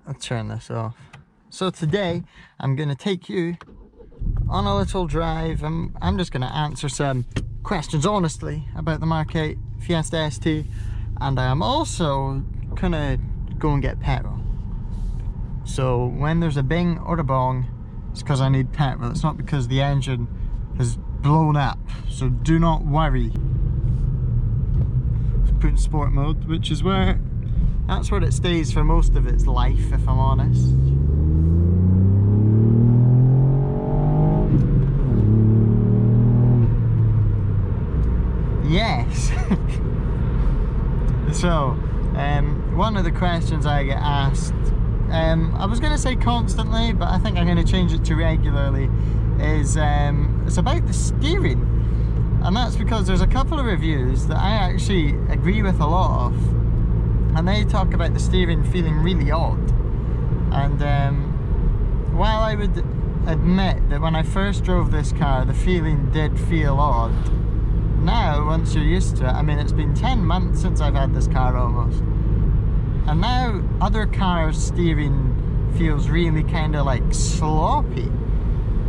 I'll turn this off. So today I'm going to take you on a little drive. I'm just going to answer some questions honestly about the Mackay Fiesta ST, and I am also going to go and get petrol. So when there's a bing or a bong, it's because I need petrol. It's not because the engine has blown up, so do not worry. Let's put in sport mode, which is that's where it stays for most of its life, if I'm honest. Yes. So, one of the questions I get asked, I was going to say constantly, but I think I'm going to change it to regularly, is it's about the steering. And that's because there's a couple of reviews that I actually agree with a lot of, and they talk about the steering feeling really odd. And while I would admit that when I first drove this car the feeling did feel odd, now once you're used to it, I mean, it's been 10 months since I've had this car almost, and now other cars' steering feels really kind of like sloppy,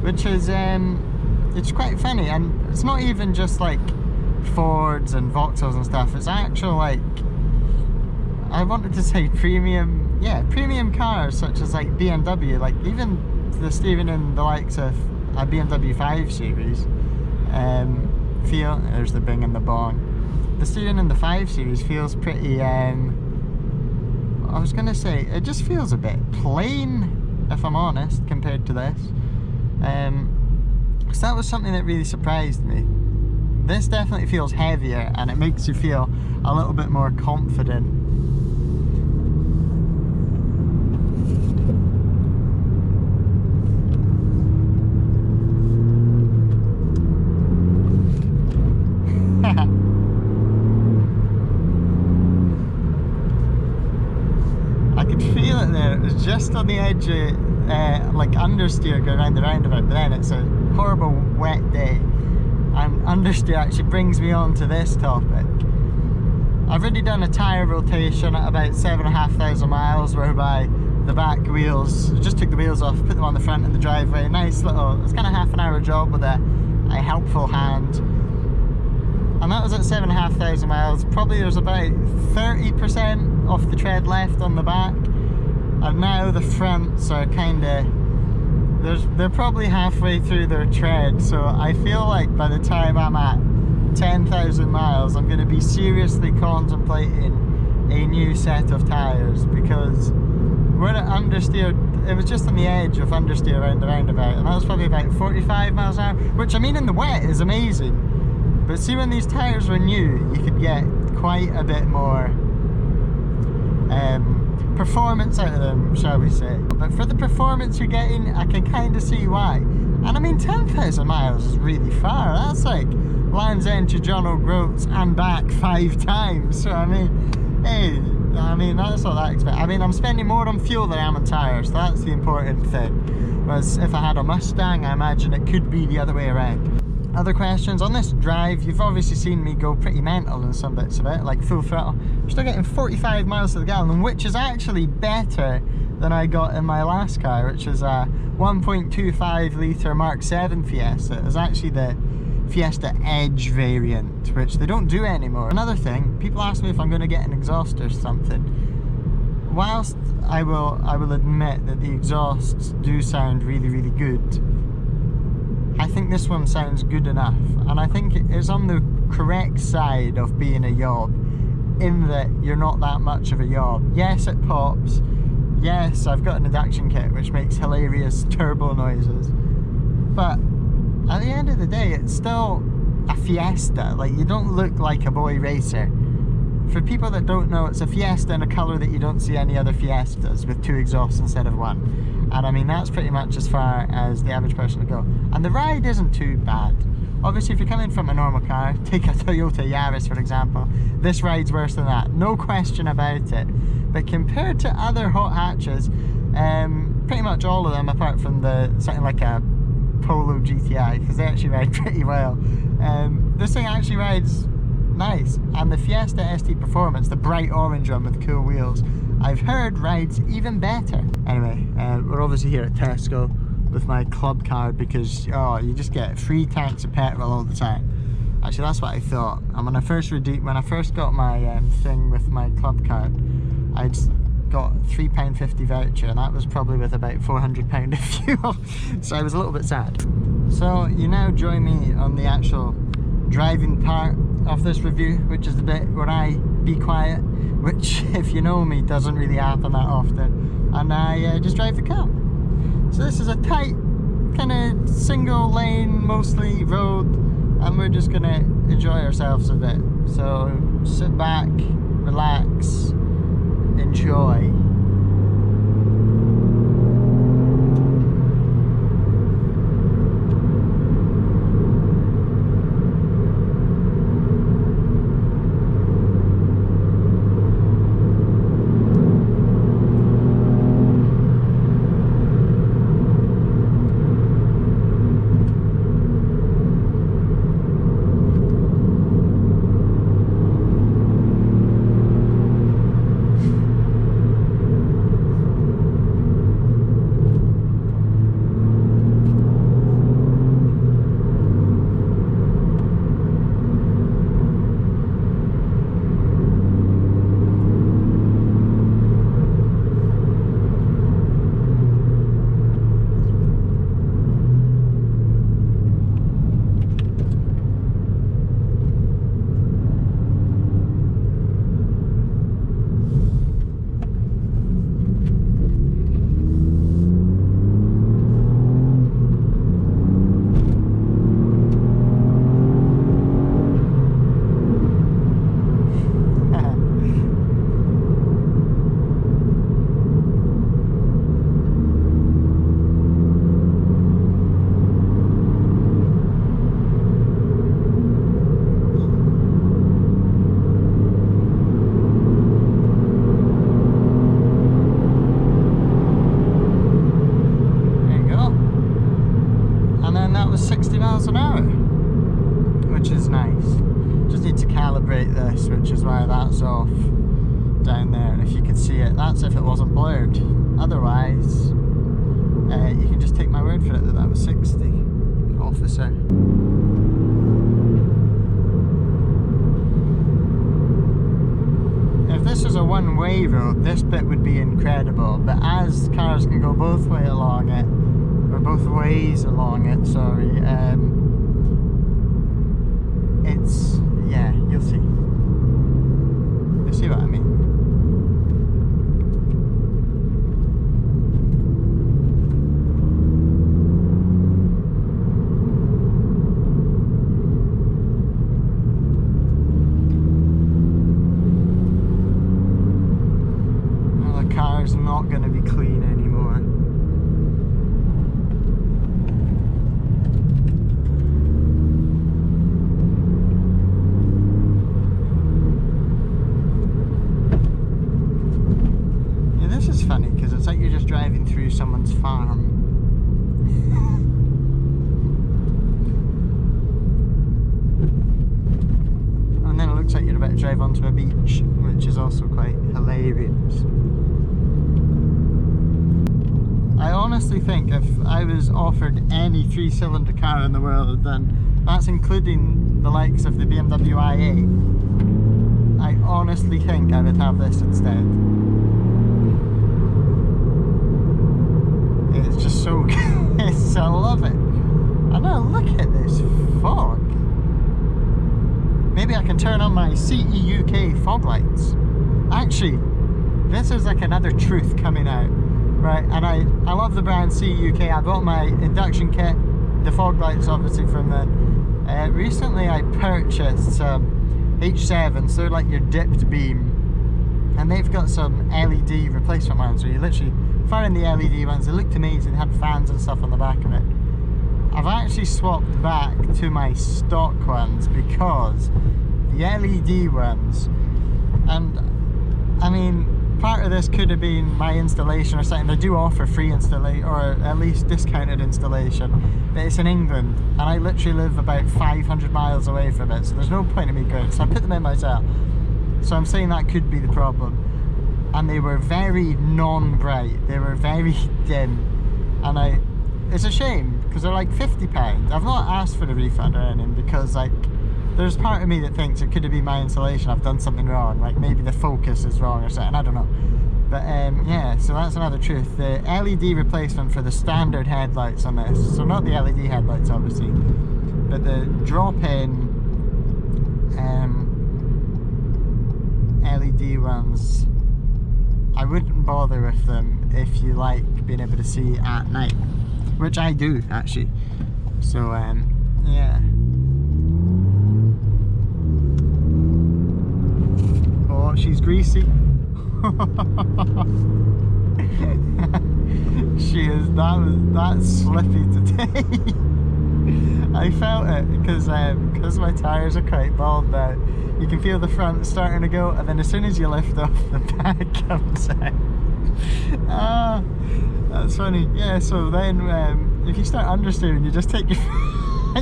which is it's quite funny. And it's not even just like Fords and Vauxhalls and stuff, it's actual, like, I wanted to say premium, yeah, premium cars such as like BMW, like even the steering in the likes of a BMW 5 Series feel, there's the bing and the bong, the steering in the 5 Series feels pretty, I was gonna say, it just feels a bit plain, if I'm honest, compared to this. So that was something that really surprised me. This definitely feels heavier, and it makes you feel a little bit more confident. I could feel it there. It was just on the edge of like understeer going around the roundabout, but then it's a horrible wet day, and understeer actually brings me on to this topic. I've already done a tyre rotation at about 7,500 miles, whereby the back wheels, just took the wheels off, put them on the front in the driveway. Nice little, it's kind of half an hour job with a helpful hand. And that was at 7,500 miles. Probably there's about 30% off the tread left on the back. And now the fronts are kind of, they're probably halfway through their tread. So I feel like by the time I'm at 10,000 miles, I'm going to be seriously contemplating a new set of tyres, because we're at understeer. It was just on the edge of understeer around the roundabout, and that was probably about 45 miles an hour, which, I mean, in the wet is amazing. But see, when these tyres were new, you could get quite a bit more performance out of them, shall we say. But for the performance you're getting, I can kind of see why. And I mean, 10,000 miles is really far. That's like Land's End to John O'Groats and back 5 times. So I mean, hey, I mean, that's not that expensive. I mean, I'm spending more on fuel than I am on tyres, so that's the important thing. Whereas if I had a Mustang, I imagine it could be the other way around. Other questions on this drive, you've obviously seen me go pretty mental in some bits of it, like full throttle. I'm still getting 45 miles to the gallon, which is actually better than I got in my last car, which is a 1.25 litre Mark 7 Fiesta. It was actually the Fiesta Edge variant, which they don't do anymore. Another thing, people ask me if I'm going to get an exhaust or something. Whilst I will admit that the exhausts do sound really, really good, I think this one sounds good enough, and I think it's on the correct side of being a yob, in that you're not that much of a yob. Yes, it pops. Yes, I've got an induction kit which makes hilarious turbo noises, but at the end of the day, it's still a Fiesta. Like, you don't look like a boy racer. For people that don't know, it's a Fiesta in a colour that you don't see any other Fiestas, with 2 exhausts instead of 1. And I mean, that's pretty much as far as the average person will go. And the ride isn't too bad. Obviously, if you're coming from a normal car, take a Toyota Yaris for example, this ride's worse than that, no question about it. But compared to other hot hatches, pretty much all of them, apart from something like a Polo GTI, because they actually ride pretty well, this thing actually rides nice. And the Fiesta ST Performance, the bright orange one with cool wheels, I've heard rides even better. Anyway, we're obviously here at Tesco with my club card because, oh, you just get free tanks of petrol all the time. Actually, that's what I thought. And when I first got my thing with my club card, I'd got £3.50 voucher, and that was probably with about £400 of fuel. So I was a little bit sad. So you now join me on the actual driving part of this review, which is the bit where I be quiet, which, if you know me, doesn't really happen that often, and I just drive the car. So this is a tight, kind of single lane, mostly road, and we're just gonna enjoy ourselves a bit. So sit back, relax, enjoy. This, which is why that's off down there. If you could see it, that's if it wasn't blurred. Otherwise, you can just take my word for it that that was 60, officer. If this was a one-way road, this bit would be incredible, but as cars can go both ways along it, or both ways along it, sorry, it's, yeah, you'll see. You'll see what I mean. Well, the car's not going to be clean anymore. Funny because it's like you're just driving through someone's farm. And then it looks like you're about to drive onto a beach, which is also quite hilarious. I honestly think if I was offered any 3-cylinder car in the world, then that's including the likes of the BMW i8, I honestly think I would have this instead. It's just so good. I love it. And now look at this fog. Maybe I can turn on my CE UK fog lights. Actually, this is like another truth coming out, right? And I love the brand CE UK. I bought my induction kit, the fog lights obviously from them. Recently I purchased some H7s. They're like your dipped beam, and they've got some LED replacement ones where you literally fire in the LED ones. They looked amazing, had fans and stuff on the back of it. I've actually swapped back to my stock ones because the LED ones, and I mean, part of this could have been my installation or something. They do offer free installation, or at least discounted installation, but it's in England and I literally live about 500 miles away from it, so there's no point in me going, so I put them in myself. So I'm saying that could be the problem. and they were very non-bright, they were very dim, and it's a shame because they're like £50. I've not asked for a refund or anything because like there's part of me that thinks it could have been my installation, I've done something wrong, like maybe the focus is wrong or something, I don't know. But yeah, so that's another truth. The LED replacement for the standard headlights on this, so not the LED headlights obviously, but the drop-in LED ones, I wouldn't bother with them if you like being able to see at night, which I do actually. So yeah. Oh, she's greasy. She is, that's slippy today. I felt it because my tyres are quite bald now. You can feel the front starting to go, and then as soon as you lift off, the back comes out. Ah, that's funny. Yeah, so then if you start understeering, you just take your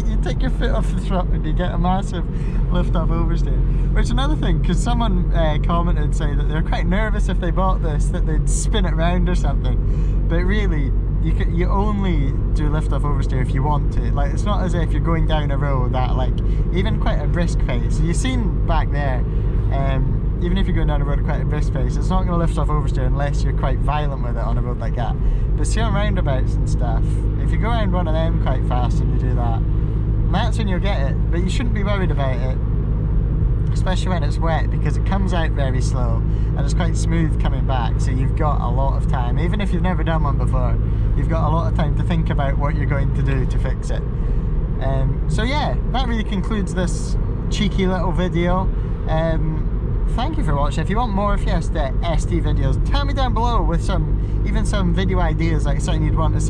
you take your foot off the throttle and you get a massive lift off oversteer. Which is another thing, because someone commented saying that they're quite nervous if they bought this that they'd spin it round or something, but really you only do lift off oversteer if you want to. Like, it's not as if you're going down a road that, like, even quite a brisk pace, you've seen back there, even if you're going down a road at quite a brisk pace, it's not going to lift off oversteer unless you're quite violent with it on a road like that. But see, on roundabouts and stuff, if you go around one of them quite fast and you do that, that's when you'll get it. But you shouldn't be worried about it, especially when it's wet, because it comes out very slow and it's quite smooth coming back, so you've got a lot of time. Even if you've never done one before, you've got a lot of time to think about what you're going to do to fix it. So yeah, that really concludes this cheeky little video. Thank you for watching. If you want more Fiesta ST videos, tell me down below with even some video ideas, like something you'd want to see.